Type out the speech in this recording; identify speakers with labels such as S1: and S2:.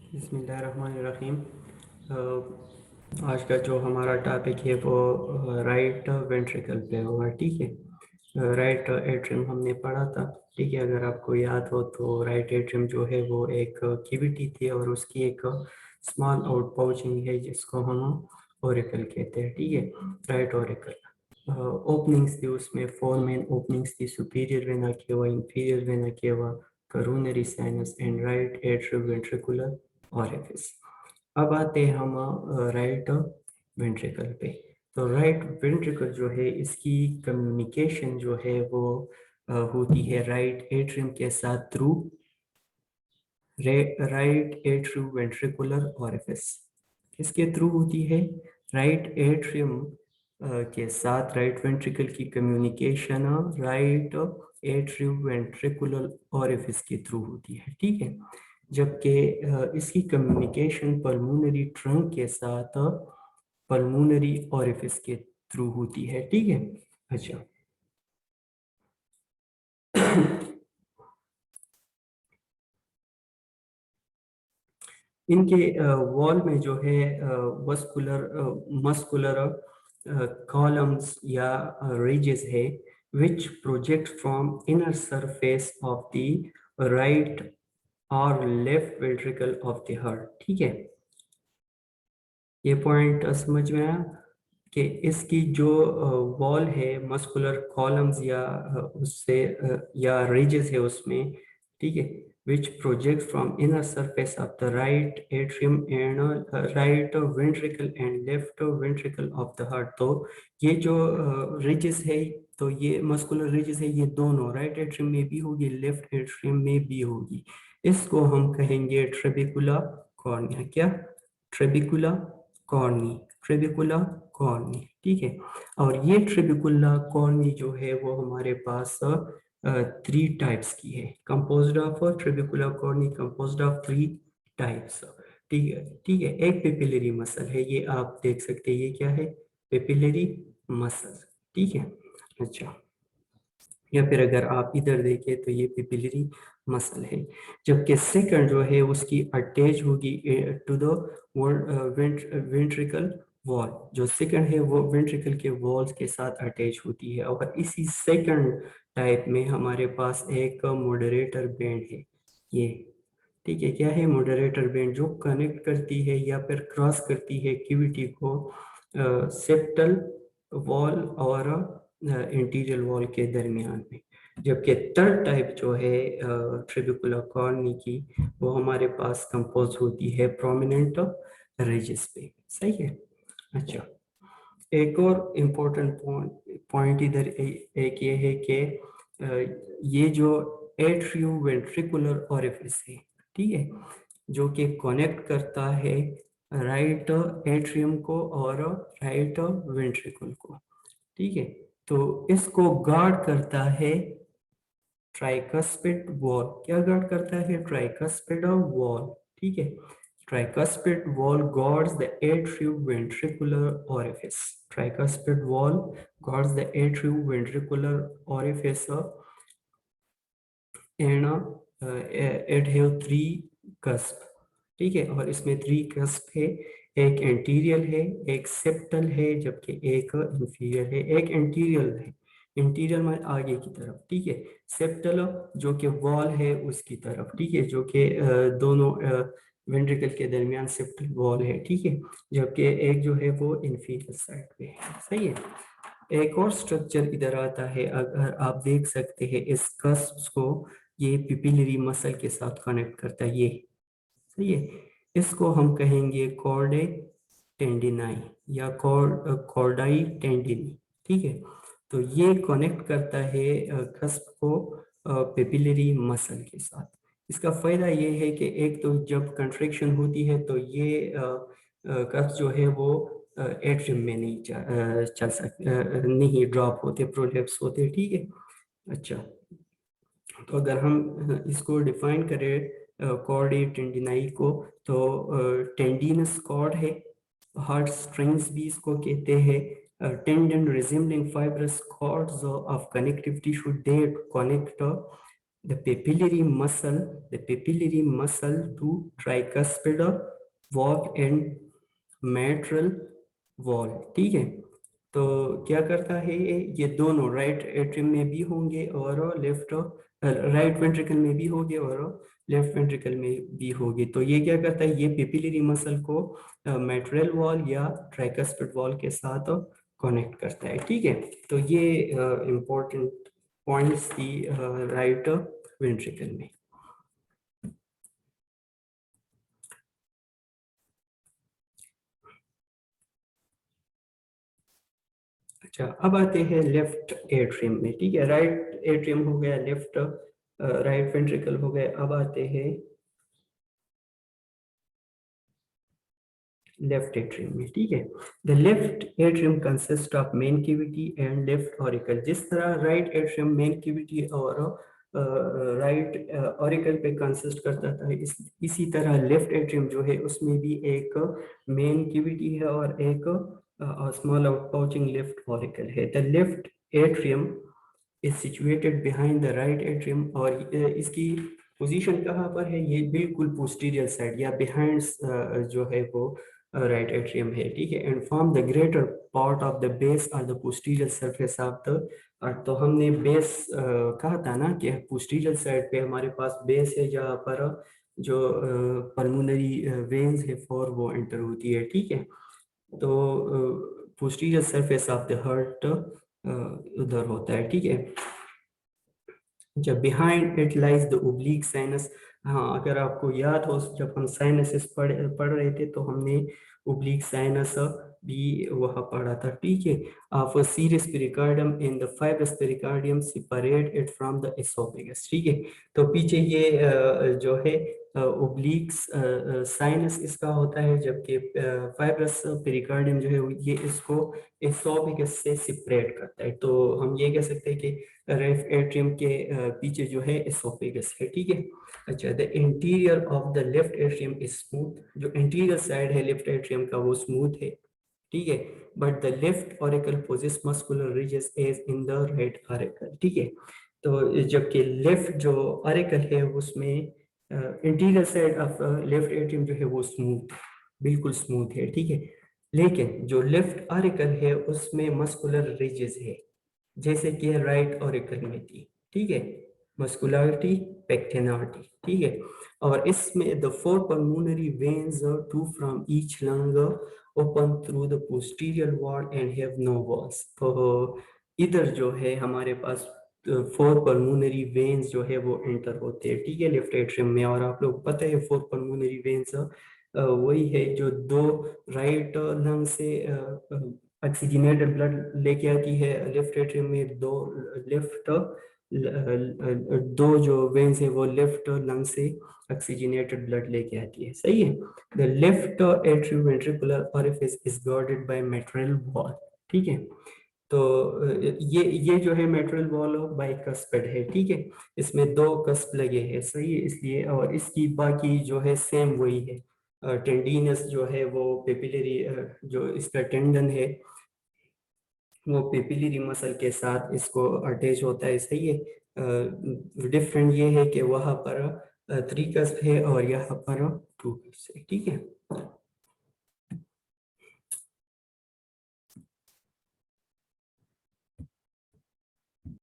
S1: बिस्मिल्लाहिर्रहमानिर्रहीम। आज का जो हमारा टॉपिक है वो राइट वेंट्रिकल पे होगा। ठीक है, राइट एट्रियम हमने पढ़ा था। ठीक है, अगर आपको याद हो तो राइट एट्रियम जो है वो एक कैविटी थी और उसकी एक स्मॉल आउट पाउचिंग है जिसको हम ओरिकल कहते हैं। ठीक है, राइट ओरिकल ओपनिंग्स थी, उसमें फोर मेन ओपनिंग्स थी: superior vena cava, inferior vena cava, coronary sinus and right atrioventricular orifice. अब आते हैं हम राइट वेंट्रिकल पे। तो राइट वेंट्रिकल जो है इसकी कम्युनिकेशन जो है वो होती है राइट एट्रियम के साथ थ्रू राइट एट्रियोवेंट्रिकुलर ओरिफिस। किसके थ्रू होती है? राइट एट्रियम के साथ राइट वेंट्रिकल की कम्युनिकेशन राइट एट्रियोवेंट्रिकुलर ओरिफिस के थ्रू होती है। ठीक है, जबकि इसकी कम्युनिकेशन पल्मोनरी ट्रंक के साथ पल्मोनरी ओरिफिस के थ्रू होती है। ठीक है, अच्छा। इनके वॉल में जो है मस्कुलर कॉलम्स या रिजेस है which project from inner surface of the right और left ventricle of the heart. ठीक है, ये पॉइंट समझ में आया कि इसकी जो वॉल है मस्कुलर कॉलम्स या उससे या रिजेस है उसमें। ठीक है, which project from inner surface of the right atrium and right ventricle and left ventricle of the heart। तो ये जो रिजेस है, तो ये मस्कुलर रिजेस है, ये दोनों राइट एट्रियम में भी होगी, लेफ्ट एट्रियम में भी होगी। इसको हम कहेंगे ट्रेबिकुला कॉर्निया। क्या? ट्रेबिकुला कॉर्नी, ट्रेबिकुला कॉर्नी। ठीक है, और ये ट्रेबिकुला कॉर्नी जो है वो हमारे पास 3 टाइप्स की है। Composed of trabecular corny composed of 3 types. ठीक है, ठीक है। एक पेपिलरी मसल है, ये आप देख सकते हैं, ये क्या है? Papillary muscle. ठीक है, अच्छा। या फिर अगर आप इधर देखें तो ये पेपिलरी मसल है। जबकि सेकंड जो है उसकी अटैच होगी टू द वेंट्रिकल वॉल। जो सेकंड है वो वेंट्रिकल के वॉल्स के साथ अटैच होती है। और इसी सेकंड टाइप में हमारे पास एक मॉडरेटर बैंड है, ये। ठीक है, क्या है? मॉडरेटर बैंड, जो कनेक्ट करती है या फिर क्रॉस करती है कैविटी को सेप्टल वॉल और इंटीरियर वॉल के दरमियान में। जबकि थर्ड टाइप जो है ट्रेबिकुलर कॉर्नी की, वो हमारे पास कंपोज होती है प्रोमिनेंट रिजेस पे। सही है, अच्छा। एक और इम्पोर्टेंट पॉइंट इधर एक ये है कि ये जो एट्रियोवेंट्रिकुलर ओरिफिस है, ठीक है, जो कि कनेक्ट करता है राइट एट्रियम को और राइट वेंट्रिकल को। ठीक है, तो इसको गार्ड करता है ट्राइकस्पिड वॉल। क्या गार्ड करता है? Tricuspid wall. ठीक है, tricuspid wall guards the atrioventricular orifice. Tricuspid wall guards the atrioventricular orifice and it have 3 cusp। ठीक है, और इसमें 3 cusp है। एक एंटीरियल है, एक सेप्टल है, जबकि एक इंफीरियर है। एक एंटीरियल है, इंटीरियर में आगे की तरफ। ठीक है, सेप्टल जो कि वॉल है उसकी तरफ। ठीक है, जो कि दोनों वेंट्रिकल के दरमियान सेप्टल वॉल है। ठीक है, जबकि एक जो है वो इंफीरियर साइड पे है। सही है। एक और स्ट्रक्चर इधर आता है, अगर आप देख सकते हैं इस कस्प को, ये पिपिलरी मसल के साथ कनेक्ट करता है, ये। सही है, इसको हम कहेंगे कॉर्डे टेंडिनाई या कॉर्डाई टेंडिनी। ठीक है, तो ये कनेक्ट करता है कस्प को पेपिलरी मसल के साथ। इसका फायदा ये है कि एक तो जब कंट्रैक्शन होती है तो ये कस्प जो है वो एट्रियम में नहीं चल सकते, नहीं ड्रॉप होते, प्रोलेप्स होते। ठीक है, अच्छा। तो अगर हम इसको डिफाइन करें कॉर्ड टेंडिनाई को, तो टेंडिनस कॉर्ड है, हार्ट स्ट्रिंग्स भी इसको कहते हैं। Tendon resembling fibrous cords of connective tissue that connect the papillary muscle to tricuspid valve and mitral valve, ठीक है। तो क्या करता है ये दोनों राइट एट्रियम में भी होंगे और लेफ्ट राइट वेंट्रिकल में भी होंगे और लेफ्ट वेंट्रिकल में भी होगी। तो ये क्या करता है, ये पेपिलरी मसल को मेट्रल वॉल या ट्राइकस्पिड वॉल के साथ कनेक्ट करता है, ठीक है। तो ये इंपॉर्टेंट पॉइंट्स थी राइट वेंट्रिकल में। अच्छा, अब आते हैं लेफ्ट एट्रियम में, ठीक है। राइट एट्रियम हो गया, लेफ्ट राइट वेंट्रिकल हो गया। अब आते हैं लेफ्ट एट्रियम में, ठीक है। The left atrium consist of main cavity and left auricle. जिस तरह राइट एट्रियम मेन कैविटी और राइट ऑरिकल पे कंसिस्ट करता था, इसी तरह लेफ्ट एट्रियम जो है उसमें भी एक मेन कैविटी है और एक स्मॉल आउटपाउचिंग लेफ्ट ऑरिकल है। The left atrium is situated behind the right atrium, और इसकी पोजीशन कहाँ पर है, ये बिल्कुल पोस्टीरियर साइड या बिहाइंड जो है वो राइट एट्रियम है, ठीक है। And form the greater part of the base और the posterior surface of the. तो हमने बेस कहा था ना कि पोस्टीरियर साइड पे हमारे पास बेस है जहाँ पर जो पल्मोनरी वेन्स है फॉर वो एंटर होती है, ठीक है। तो posterior surface of the heart उधर होता है, ठीक है। जब behind it lies the oblique sinus. हाँ, अगर आपको याद हो जब हम साइनसिस पढ़ रहे थे तो हमने ओब्लिक साइनस भी वहाँ पढ़ा था, ठीक है। Of serious pericardium in the fibrous pericardium separate it from the oesophagus, ठीक है। तो पीछे ये जो है ओब्लिक साइनस इसका होता है, जबकि फाइब्रस पेरिकार्डियम जो है ये इसको एसोफेगस से सेपरेट करता है। तो हम ये कह सकते हैं कि लेफ्ट एट्रियम के पीछे जो है एसोफेगस है, ठीक है। अच्छा, the interior of the left atrium is smooth. जो इंटीरियर साइड है लेफ्ट एट्रियम का वो स्मूथ है, ठीक है। But the left auricle possess muscular ridges as in the right auricle, ठीक है। तो जबकि लेफ्ट जो ऑरिकल है उसमें interior side of left atrium जो है वो स्मूथ, बिल्कुल स्मूथ है, ठीक है। लेकिन जो लेफ्ट ऑरिकल है उसमें मस्कुलर रिजेस है, जैसे कि राइट ऑरिकल में थी, ठीक है। मस्कुलरिटी, पेक्टिनालिटी, ठीक है। और इसमें the four pulmonary veins two from each lung open through the posterior wall and have no valves. तो इधर जो है हमारे पास फोर पल्मोनरी वेन्स जो है वो एंटर होते हैं, ठीक है, लेफ्ट एट्रियम में। और आप लोग पता है फोर पल्मोनरी वेन्स वही है जो दो राइट लंग से ऑक्सीजनेटेड ब्लड लेके आती है लेफ्ट एट्रियम में। दो जो वेन्स है वो लेफ्ट लंग से ऑक्सीजनेटेड ब्लड लेके आती है, सही है। The left atrioventricular orifice is guarded by mitral wall, ठीक है। तो ये जो है मेट्रल वॉल ऑफ बाइकस्पिड है, ठीक है। इसमें दो कस्प लगे हैं, सही है, इसलिए। और इसकी बाकी जो है सेम वही है। टेंडिनस जो है वो पेपिलरी जो इसका टेंडन है वो पेपिलरी मसल के साथ इसको अटैच होता है, सही है। डिफरेंट ये है कि वहाँ पर 3 कस्प है और यहाँ पर 2 कस्प है, ठीक है।